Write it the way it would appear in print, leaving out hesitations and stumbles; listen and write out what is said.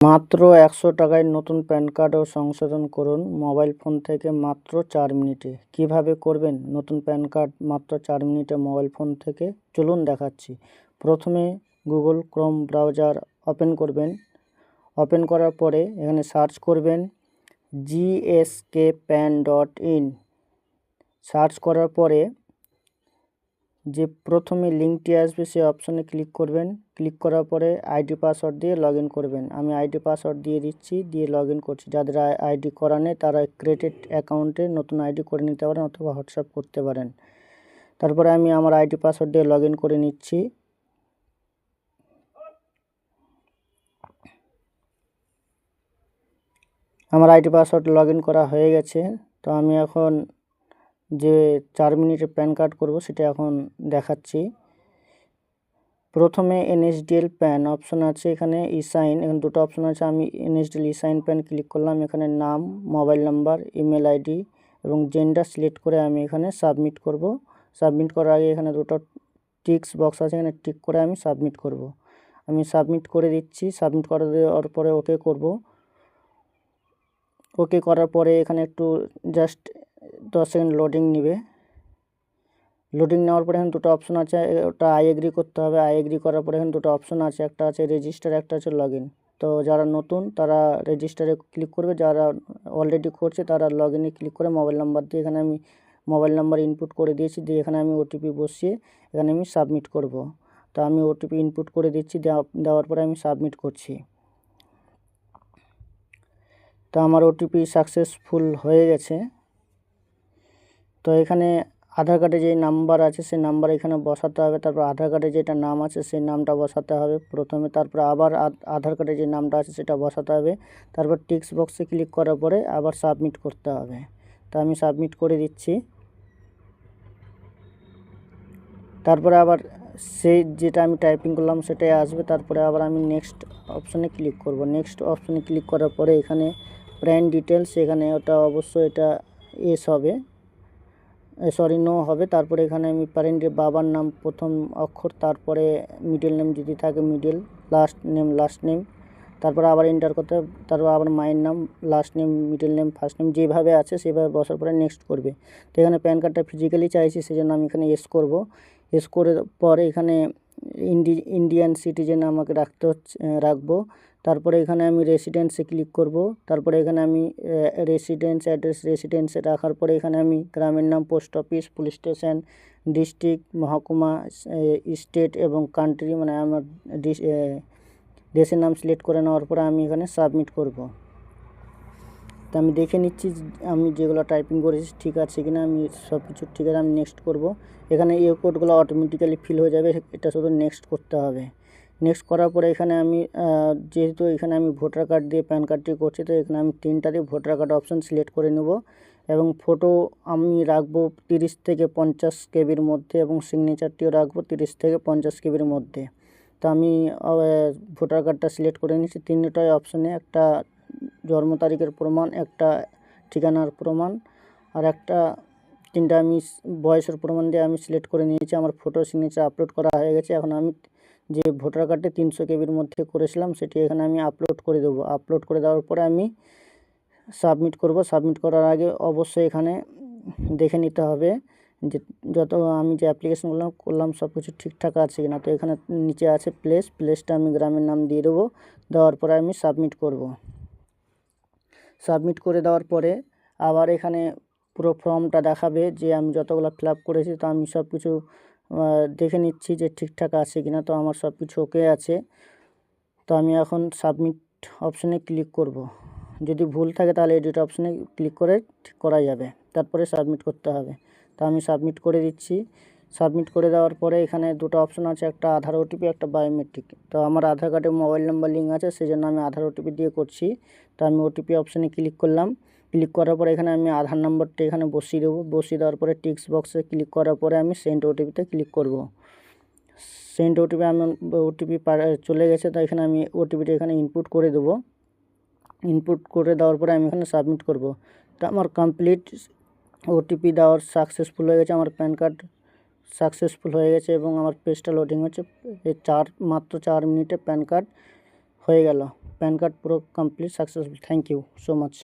মাত্র ১০০ টাকায় নতুন প্যান কার্ডও সংশোধন করুন মোবাইল ফোন থেকে মাত্র ৪ মিনিটে। কিভাবে করবেন নতুন প্যান কার্ড মাত্র ৪ মিনিটে মোবাইল ফোন থেকে? চলুন দেখাচ্ছি। প্রথমে গুগল ক্রোম ব্রাউজার ওপেন করবেন। ওপেন করার পরে এখানে সার্চ করবেন gskpan.in। সার্চ করার পরে যে প্রথমে লিঙ্কটি আসবে সেই অপশনে ক্লিক করবেন। ক্লিক করার পরে আইডি পাসওয়ার্ড দিয়ে লগ ইন করবেন। আমি আইডি পাসওয়ার্ড দিয়ে দিচ্ছি, দিয়ে লগ ইন করছি। যাদের আইডি করা নেই তারা ক্রিয়েটেড অ্যাকাউন্টে নতুন আইডি করে নিতে পারেন অথবা হোয়াটসঅ্যাপ করতে পারেন। তারপরে আমি আমার আইডি পাসওয়ার্ড দিয়ে লগ ইন করে নিচ্ছি। আমার আইডি পাসওয়ার্ড লগ ইন করা হয়ে গেছে। তো আমি এখন যে ৪ মিনিটে প্যান কার্ড করব সেটা এখন দেখাচ্ছি। প্রথমে এনএসডিএল প্যান অপশন আছে, এখানে ইসাইন, এখানে দুটো অপশন আছে। আমি এনএসডিএল ইসাইন প্যান ক্লিক করলাম। এখানে নাম, মোবাইল নাম্বার, ইমেল আইডি এবং জেন্ডার সিলেক্ট করে আমি এখানে সাবমিট করব। সাবমিট করার আগে এখানে দুটো টিক্স বক্স আছে, এখানে টিক করে আমি সাবমিট করব। আমি সাবমিট করে দিচ্ছি। সাবমিট করে দেওয়ার পরে ওকে করব। ওকে করার পরে এখানে একটু জাস্ট 10 সেকেন্ড লোডিং নেবে। লোডিং নেওয়ার পরে এখানে দুটো অপশন আছে, ওটা আই এগ্রি করতে হবে। আই এগ্রি করার পরে এখানে দুটো অপশন আছে, একটা আছে রেজিস্টার, একটা আছে লগ ইন। তো যারা নতুন তারা রেজিস্টারে ক্লিক করবে, যারা অলরেডি করছে তারা লগ ইনে ক্লিক করে মোবাইল নাম্বার দিয়ে, এখানে আমি মোবাইল নাম্বার ইনপুট করে দিয়েছি, দিয়ে এখানে আমি ওটিপি বসিয়ে এখানে আমি সাবমিট করব। তো আমি ওটিপি ইনপুট করে দিচ্ছি, দেওয়ার পরে আমি সাবমিট করছি। তো আমার ওটিপি সাকসেসফুল হয়ে গেছে। তো এখানে আধার কার্ডে যে নাম্বার আছে সেই নাম্বার এখানে বসাতে হবে। তারপর আধার কার্ডে যেটা নাম আছে সেই নামটা বসাতে হবে প্রথমে। তারপর আবার আধার কার্ডে যে নামটা আছে সেটা বসাতে হবে। তারপর টিক্স বক্সে ক্লিক করার পরে আবার সাবমিট করতে হবে। তো আমি সাবমিট করে দিচ্ছি। তারপরে আবার সেই যেটা আমি টাইপিং করলাম সেটাই আসবে। তারপরে আবার আমি নেক্সট অপশনে ক্লিক করব। নেক্সট অপশনে ক্লিক করার পরে এখানে প্যান ডিটেলস, এখানে ওটা অবশ্যই এটা এস হবে, সরি নো হবে। তারপরে এখানে আমি প্যারেন্টের বাবার নাম প্রথম অক্ষর, তারপরে মিডল নেম যদি থাকে মিডল, লাস্ট নেম, তারপরে আবার এন্টার করতে হবে। তারপর আবার মায়ের নাম, last name, middle name, first name যেভাবে আছে সেভাবে বসার পরে নেক্সট করবে। তো এখানে প্যান কার্ডটা ফিজিক্যালি চাইছি, সেজন্য আমি এখানে এস করব। এস করে পরে এখানে ইন্ডিয়ান সিটিজেন আমাকে রাখবো। তারপরে এখানে আমি রেসিডেন্সে ক্লিক করব। তারপরে এখানে আমি রেসিডেন্সে রাখার পরে এখানে আমি গ্রামের নাম, post office, police station, district, মহকুমা, স্টেট এবং কান্ট্রি, মানে আমার দেশের নাম সিলেক্ট করে নেওয়ার পরে আমি এখানে সাবমিট করব। তো আমি দেখে নিচ্ছি আমি যেগুলো টাইপিং করেছি ঠিক আছে কিনা। আমি সব কিছু ঠিক আছে, আমি নেক্সট করব। এখানে এই কোডগুলো অটোমেটিক্যালি ফিল হয়ে যাবে, এটা শুধু নেক্সট করতে হবে। নেক্সট করার পরে এখানে আমি যেহেতু এখানে আমি ভোটার কার্ড দিয়ে প্যান কার্ডটি করছি, তো এখানে আমি 3টা দিয়ে ভোটার কার্ড অপশন সিলেক্ট করে নেব। এবং ফটো আমি রাখবো 30 থেকে 50 কেবির মধ্যে, এবং সিগনেচারটিও রাখবো 30 থেকে 50 কেবির মধ্যে। তো আমি ভোটার কার্ডটা সিলেক্ট করে নিচ্ছি। 3টাই অপশনে, একটা জন্ম তারিখের প্রমাণ, একটা ঠিকানার প্রমাণ, আর একটা 3টা আমি বয়সের প্রমাণ দিয়ে আমি সিলেক্ট করে নিয়েছি। আমার ফটো সিগনেচার আপলোড করা হয়ে গেছে। এখন আমি যে ভোটার কার্ডে 300 কেবির মধ্যে করেছিলাম সেটি এখানে আমি আপলোড করে দেবো। আপলোড করে দেওয়ার পরে আমি সাবমিট করব। সাবমিট করার আগে অবশ্যই এখানে দেখে নিতে হবে যে যত আমি যে অ্যাপ্লিকেশনগুলো করলাম সব কিছু ঠিকঠাক আছে কিনা। তো এখানে নিচে আছে প্লেসটা আমি গ্রামের নাম দিয়ে দেবো। দেওয়ার পরে আমি সাবমিট করব। সাবমিট করে দেওয়ার পরে আবার এখানে পুরো ফর্মটা দেখাবে যে আমি যতগুলো ফিল আপ করেছি। তো আমি সব কিছু দেখে নিচ্ছি যে ঠিকঠাক আছে কিনা। তো আমার সব কিছু ওকে আছে। তো আমি এখন সাবমিট অপশনে ক্লিক করব। যদি ভুল থাকে তাহলে এডিট অপশনে ক্লিক করে ঠিক করা যাবে। তারপরে সাবমিট করতে হবে। তো আমি সাবমিট করে দিচ্ছি। সাবমিট করে দেওয়ার পরে এখানে দুটো অপশন আছে, একটা আধার ওটিপি, একটা বায়োমেট্রিক। তো আমার আধার কার্ডে মোবাইল নাম্বার লিঙ্ক আছে, সেই জন্য আমি আধার ওটিপি দিয়ে করছি। তো আমি ওটিপি অপশনে ক্লিক করলাম। ক্লিক করার পরে এখানে আমি আধার নম্বরটা এখানে বসিয়ে দেবো। বসিয়ে দেওয়ার পরে টিক্স বক্সে ক্লিক করার পরে আমি সেন্ড ওটিপিতে ক্লিক করব। সেন্ড ওটিপি চলে গেছে। তো এখানে আমি ওটিপিটা এখানে ইনপুট করে দেবো। ইনপুট করে দেওয়ার পরে আমি এখানে সাবমিট করব। তো আমার কমপ্লিট ওটিপি দেওয়ার সাকসেসফুল হয়ে গেছে। আমার প্যান কার্ড সাকসেসফুল হয়ে গেছে এবং আমার পেজটা লোডিং হচ্ছে। মাত্র 4 মিনিটে প্যান কার্ড হয়ে গেল। প্যান কার্ড পুরো complete successful. Thank you so much.